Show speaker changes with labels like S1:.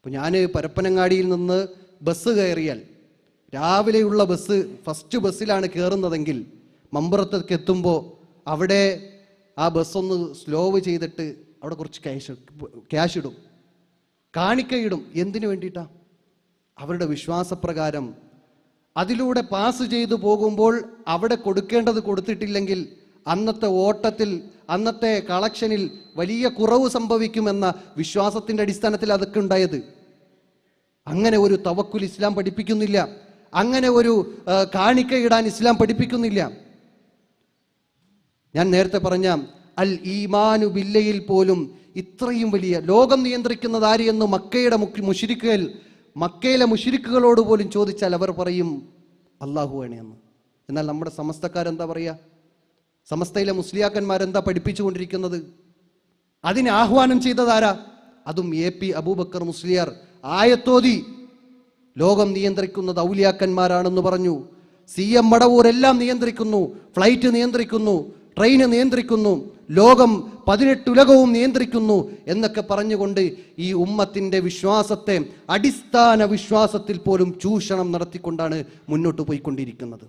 S1: അപ്പോൾ ഞാൻ പരപ്പനങ്ങാടിയിൽ നിന്ന് ബസ് കയറിയാൽ, രാവിലെയുള്ള ബസ്, ഫസ്റ്റ് ബസ്സിലാണ് കയറുന്നതെങ്കിൽ മമ്പുറത്തേക്ക് എത്തുമ്പോൾ അവിടെ ആ ബസ്സൊന്ന് സ്ലോ ചെയ്തിട്ട് അവിടെ കുറച്ച് ക്യാഷ് ഇടും, കാണിക്കയിടും. എന്തിനു വേണ്ടിയിട്ടാണ്? അവരുടെ വിശ്വാസപ്രകാരം അതിലൂടെ പാസ് ചെയ്തു പോകുമ്പോൾ അവിടെ കൊടുക്കേണ്ടത് കൊടുത്തിട്ടില്ലെങ്കിൽ അന്നത്തെ ഓട്ടത്തിൽ, അന്നത്തെ കളക്ഷനിൽ വലിയ കുറവ് സംഭവിക്കുമെന്ന വിശ്വാസത്തിൻ്റെ അടിസ്ഥാനത്തിൽ അതൊക്കെ ഉണ്ടായത്. അങ്ങനെ ഒരു തവക്കുൽ ഇസ്ലാം പഠിപ്പിക്കുന്നില്ല. അങ്ങനെ ഒരു കാണിക്കയിടാൻ ഇസ്ലാം പഠിപ്പിക്കുന്നില്ല. ഞാൻ നേരത്തെ പറഞ്ഞ അൽ ഈമാനു ബില്ലയിൽ പോലും ഇത്രയും വലിയ ലോകം നിയന്ത്രിക്കുന്നത് ആര് എന്ന് മക്കയിലെ മുശ്രിക്കുകളോട് പോലും ചോദിച്ചാൽ അവർ പറയും അള്ളാഹുവാണ് എന്ന്. എന്നാൽ നമ്മുടെ സമസ്തക്കാരെന്താ പറയുക? സമസ്തയിലെ മുസ്ലിയാക്കന്മാരെന്താ പഠിപ്പിച്ചുകൊണ്ടിരിക്കുന്നത്? അതിനെ ആഹ്വാനം ചെയ്തതാരാ? അതും AP അബൂബക്കർ മുസ്ലിയാർ ആയത്തോതി ലോകം നിയന്ത്രിക്കുന്നത് ഔലിയാക്കന്മാരാണെന്ന് പറഞ്ഞു. CM മടവൂർ എല്ലാം നിയന്ത്രിക്കുന്നു, ഫ്ലൈറ്റ് നിയന്ത്രിക്കുന്നു, ട്രെയിന് നിയന്ത്രിക്കുന്നു, ലോകം 18 ഉലകവും നിയന്ത്രിക്കുന്നു എന്നൊക്കെ പറഞ്ഞുകൊണ്ട് ഈ ഉമ്മത്തിൻ്റെ വിശ്വാസത്തെ, അടിസ്ഥാന വിശ്വാസത്തിൽ പോലും ചൂഷണം നടത്തിക്കൊണ്ടാണ് മുന്നോട്ട് പോയിക്കൊണ്ടിരിക്കുന്നത്.